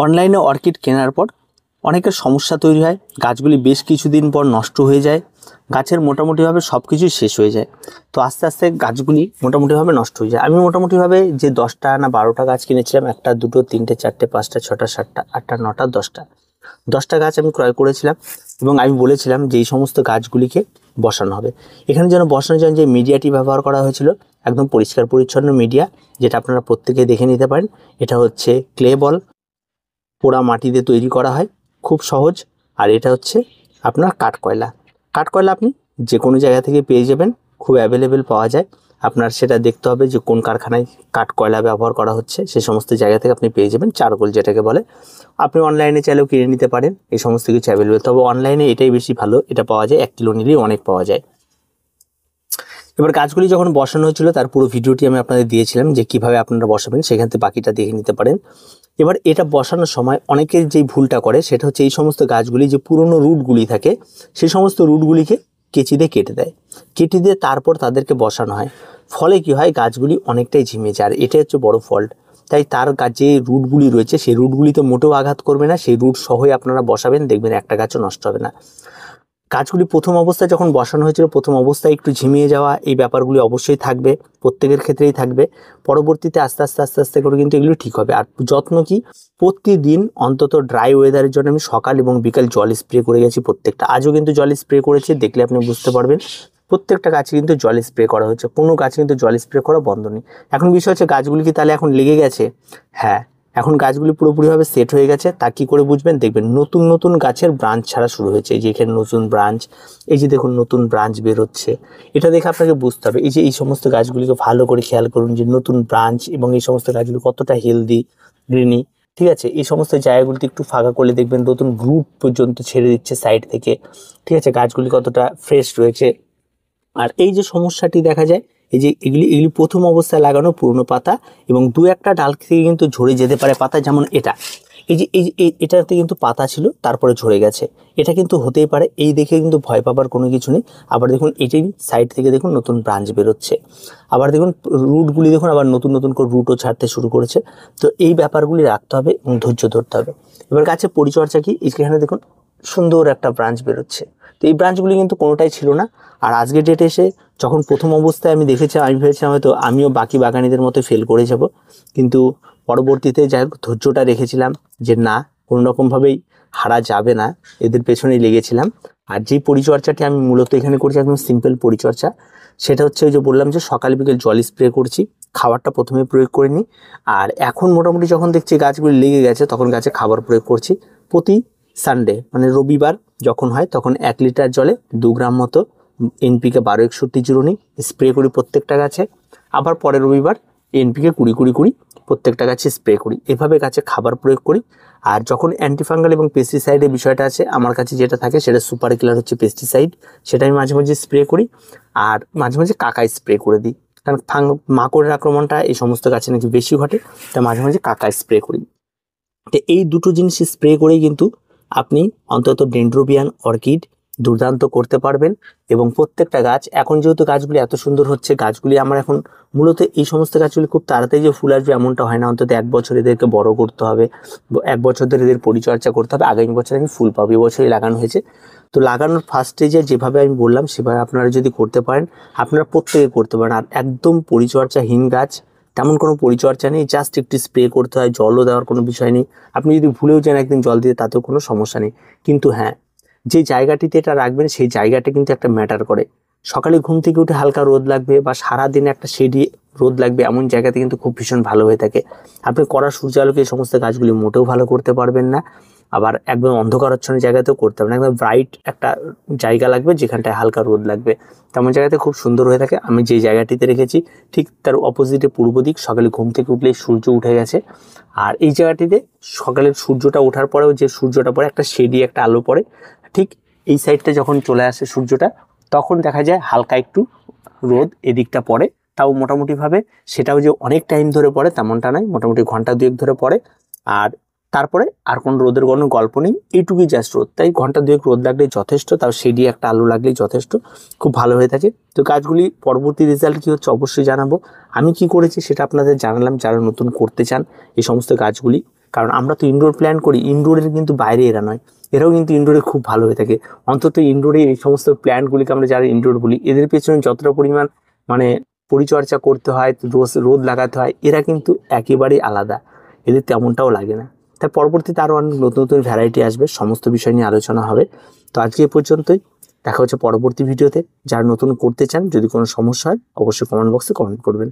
অনলাইনে অর্কিড কেনার পর অনেকের সমস্যা তৈরি হয়, গাছগুলি বেশ কিছুদিন পর নষ্ট হয়ে যায়, গাছের মোটামুটিভাবে সব কিছুই শেষ হয়ে যায়। তো আস্তে আস্তে গাছগুলি মোটামুটিভাবে নষ্ট হয়ে যায়। আমি মোটামুটিভাবে যে 10টা না 12টা গাছ কিনেছিলাম, 1টা 2টো 3টে 4টে 5টা 6টা 7টা 8টা 9টা 10টা গাছ আমি ক্রয় করেছিলাম এবং আমি বলেছিলাম যে এই সমস্ত গাছগুলিকে বসানো হবে। এখানে যেন বসানোর জন্য যে মিডিয়াটি ব্যবহার করা হয়েছিল, একদম পরিষ্কার পরিচ্ছন্ন মিডিয়া, যেটা আপনারা প্রত্যেকে দেখে নিতে পারেন। এটা হচ্ছে ক্লে বল, পোড়া মাটি দিয়ে তৈরি করা হয়, খুব সহজ। আর এটা হচ্ছে আপনার কাঠকয়লা। কাঠকয়লা আপনি যে কোনো জায়গা থেকে পেয়ে যাবেন, খুব অ্যাভেলেবেল পাওয়া যায়। আপনার সেটা দেখতে হবে যে কোন কারখানায় কাঠকয়লা ব্যবহার করা হচ্ছে, সেই সমস্ত জায়গা থেকে আপনি পেয়ে যাবেন। চারকোল যেটাকে বলে, আপনি অনলাইনে চাইলেও কিনে নিতে পারেন, এই সমস্ত কিছু অ্যাভেলেবেল। তবে অনলাইনে এটাই বেশি ভালো, এটা পাওয়া যায় 1 কিলো নিলেই অনেক পাওয়া যায়। এবার গাছগুলি যখন বসানো হয়েছিল তার পুরো ভিডিওটি আমি আপনাদের দিয়েছিলাম যে কিভাবে আপনারা বসাবেন, সেখান থেকে বাকিটা দেখে নিতে পারেন। এবার এটা বসানোর সময় অনেকের যেই ভুলটা করে সেটা হচ্ছে এই সমস্ত গাছগুলি যে পুরনো রুটগুলি থাকে, সেই সমস্ত রুটগুলিকে কেচি দিয়ে কেটে দেয়, কেটে দিয়ে তারপর তাদেরকে বসানো হয়। ফলে কি হয়, গাছগুলি অনেকটাই ঝিমিয়ে যায়। আর এটাই হচ্ছে বড় ফল্ট। তাই তার যে রুটগুলি রয়েছে সেই রুটগুলিতে মোটেও আঘাত করবে না, সেই রুট সহই আপনারা বসাবেন, দেখবেন একটা গাছও নষ্ট হবে না। গাছগুলি প্রথম অবস্থায় যখন বসানো হয়েছিল, প্রথম অবস্থায় একটু ঝিমিয়ে যাওয়া, এই ব্যাপারগুলি অবশ্যই থাকবে, প্রত্যেকের ক্ষেত্রেই থাকবে। পরবর্তীতে আস্তে আস্তে আস্তে আস্তে করে কিন্তু এগুলো ঠিক হবে। আর যত্ন কি, প্রতিদিন অন্তত ড্রাই ওয়েদারের জন্য আমি সকাল এবং বিকাল জল স্প্রে করে গেছি প্রত্যেকটা। আজও কিন্তু জল স্প্রে করেছি, দেখলে আপনি বুঝতে পারবেন প্রত্যেকটা গাছে কিন্তু জল স্প্রে করা হয়েছে, কোনো গাছে কিন্তু জল স্প্রে করা বন্ধ নেই। এখন বিষয় হচ্ছে গাছগুলি কি তাহলে এখন লেগে গেছে? হ্যাঁ, এখন গাছগুলি পুরোপুরিভাবে সেট হয়ে গেছে। তা কী করে বুঝবেন? দেখবেন নতুন নতুন গাছের ব্রাঞ্চ ছাড়া শুরু হয়েছে। এই যে এখানে নতুন ব্রাঞ্চ, এই যে দেখুন নতুন ব্রাঞ্চ বেরোচ্ছে, এটা দেখে আপনাকে বুঝতে হবে। এই যে এই সমস্ত গাছগুলিকে ভালো করে খেয়াল করুন যে নতুন ব্রাঞ্চ, এবং এই সমস্ত গাছগুলি কতটা হেলদি, গ্রিনি, ঠিক আছে। এই সমস্ত জায়গাগুলিতে একটু ফাঁকা করলে দেখবেন নতুন রুট পর্যন্ত ছেড়ে দিচ্ছে সাইড থেকে, ঠিক আছে। গাছগুলি কতটা ফ্রেশ রয়েছে। আর এই যে সমস্যাটি দেখা যায়, এই যে এগুলি প্রথম অবস্থায় লাগানো পুরনো পাতা, এবং 2-1টা ডাল থেকে কিন্তু ঝরে যেতে পারে পাতা, যেমন এটা, এটাতে কিন্তু পাতা ছিল তারপরে ঝরে গেছে, এটা কিন্তু হতেই পারে। এই দেখে কিন্তু ভয় পাবার কোনো কিছু নেই। আবার দেখুন এটাই সাইড থেকে দেখুন নতুন ব্রাঞ্চ বেরোচ্ছে, আবার দেখুন রুটগুলি দেখুন আবার নতুন নতুন করে রুটও ছাড়তে শুরু করেছে। তো এই ব্যাপারগুলি রাখতে হবে এবং ধৈর্য ধরতে হবে। এবার গাছের পরিচর্যা কি, এখানে দেখুন সুন্দর একটা ব্রাঞ্চ বেরোচ্ছে। তো এই ব্রাঞ্চগুলি কিন্তু কোনোটাই ছিল না। আর আজকের ডেটে এসে যখন প্রথম অবস্থায় আমি দেখেছি, আমি ভেবেছিলাম হয়তো আমিও বাকি বাগানিদের মতো ফেল করে যাব, কিন্তু পরবর্তীতে যাই হোক ধৈর্যটা রেখেছিলাম যে না, কোনো রকমভাবেই হারা যাবে না, এদের পেছনেই লেগেছিলাম। আর যেই পরিচর্যাটি আমি মূলত এখানে করছি, একদম সিম্পল পরিচর্যা, সেটা হচ্ছে ওই যে বললাম যে সকাল বিকেল জল স্প্রে করছি, খাবারটা প্রথমে প্রয়োগ করিনি। আর এখন মোটামুটি যখন দেখছি গাছগুলি লেগে গেছে, তখন গাছে খাবার প্রয়োগ করছি। প্রতি সানডে মানে রবিবার যখন হয়, তখন 1 লিটার জলে 2 গ্রাম মতো এনপিকে 1261 চূর্ণী স্প্রে করি প্রত্যেকটা গাছে। আবার পরের রবিবার এনপিকে 20-20-20 প্রত্যেকটা গাছে স্প্রে করি। এভাবে গাছে খাবার প্রয়োগ করি। আর যখন অ্যান্টিফাঙ্গাল এবং পেস্টিসাইডের বিষয়টা আছে, আমার কাছে যেটা থাকে সেটা সুপার কিলার হচ্ছে পেস্টিসাইড, সেটা আমি মাঝে মাঝে স্প্রে করি। আর মাঝে মাঝে কাকাই স্প্রে করে দিই, কারণ মাকড়ের আক্রমণটা এই সমস্ত গাছে নাকি বেশি ঘটে, তা মাঝে মাঝে কাকাই স্প্রে করি। তো এই দুটো জিনিস স্প্রে করেই কিন্তু আপনি অন্তত ডেনড্রোবিয়ান অর্কিড দুর্দান্ত করতে পারবেন। এবং প্রত্যেকটা গাছ, এখন যেহেতু গাছগুলি এত সুন্দর হচ্ছে, গাছগুলি আমার এখন মূলত এই সমস্ত গাছগুলি খুব তাড়াতাড়ি যে ফুল আসবে এমনটা হয় না, অন্তত 1 বছর এদেরকে বড় করতে হবে, 1 বছর ধরে এদের পরিচর্যা করতে হবে, আগামী বছর আমি ফুল পাবো। এবছরই লাগানো হয়েছে। তো লাগানোর ফার্স্ট স্টেজে যেভাবে আমি বললাম সেভাবে আপনারা যদি করতে পারেন, আপনারা প্রত্যেকে করতে পারেন। আর একদম পরিচর্যাহীন গাছ, তেমন কোনো পরিচর্যা নেই, জাস্ট একটু স্প্রে করতে হয়, জলও দেওয়ার কোনো বিষয় নেই। আপনি যদি ভুলেও যান একদিন জল দিতে, তাতেও কোনো সমস্যা নেই। কিন্তু হ্যাঁ, যে জায়গাটিতে এটা রাখবেন সেই জায়গাটা কিন্তু একটা ম্যাটার করে। সকালে ঘুম থেকে উঠে হালকা রোদ লাগবে, বা সারাদিনে একটা শেডি রোদ লাগবে, এমন জায়গাতে কিন্তু খুব ভীষণ ভালো হয়ে থাকে। আপনি কড়া সূর্যালোকে এই সমস্ত গাছগুলি মোটেও ভালো করতে পারবেন না। আবার একদম অন্ধকারাচ্ছন্ন জায়গাতেও করতে হবে না, একদম ব্রাইট একটা জায়গা লাগবে যেখানটায় হালকা রোদ লাগবে, তেমন জায়গাতে খুব সুন্দর হয়ে থাকে। আমি যে জায়গাটিতে রেখেছি ঠিক তার অপোজিটে পূর্ব দিক, সকালে ঘুম থেকে উঠলেই সূর্য উঠে গেছে। আর এই জায়গাটিতে সকালের সূর্যটা ওঠার পরেও যে সূর্যটা পড়ে, একটা শেডি একটা আলো পড়ে, ঠিক এই সাইডটা যখন চলে আসে সূর্যটা, তখন দেখা যায় হালকা একটু রোদ এদিকটা পড়ে। তাও মোটামুটিভাবে সেটাও যে অনেক টাইম ধরে পড়ে তেমনটা নয়, মোটামুটি ঘন্টা 2-1 ধরে পড়ে। আর তারপরে আর কোনো রোদের কোনো গল্প নেই, এইটুকুই জাস্ট রোদ। তাই ঘন্টা 2-1 রোদ লাগলেই যথেষ্ট, তাও সেডি একটা আলো লাগলেই যথেষ্ট, খুব ভালো হয়ে থাকে। তো গাছগুলি পরবর্তী রেজাল্ট কী হচ্ছে অবশ্যই জানাবো। আমি কি করেছি সেটা আপনাদের জানালাম, যারা নতুন করতে চান এই সমস্ত গাছগুলি। কারণ আমরা তো ইনডোর প্ল্যান করি, ইনডোরের কিন্তু বাইরে এরা নয়, এরাও কিন্তু ইনডোরে খুব ভালো হয়ে থাকে। অন্তত ইনডোরে এই সমস্ত প্ল্যান্টগুলিকে আমরা যারা ইনডোর বলি, এদের পেছনে যতটা পরিমাণ মানে পরিচর্যা করতে হয়, রোদ লাগাতে হয়, এরা কিন্তু একেবারেই আলাদা, এদের তেমনটাও লাগে না। তার পরবর্তীতে আরও অনেক নতুন নতুন ভ্যারাইটি আসবে, সমস্ত বিষয় নিয়ে আলোচনা হবে। তো আজকে এ পর্যন্তই, দেখা হচ্ছে পরবর্তী ভিডিওতে। যারা নতুন করতে চান, যদি কোনো সমস্যা হয় অবশ্যই কমেন্ট বক্সে কমেন্ট করবেন।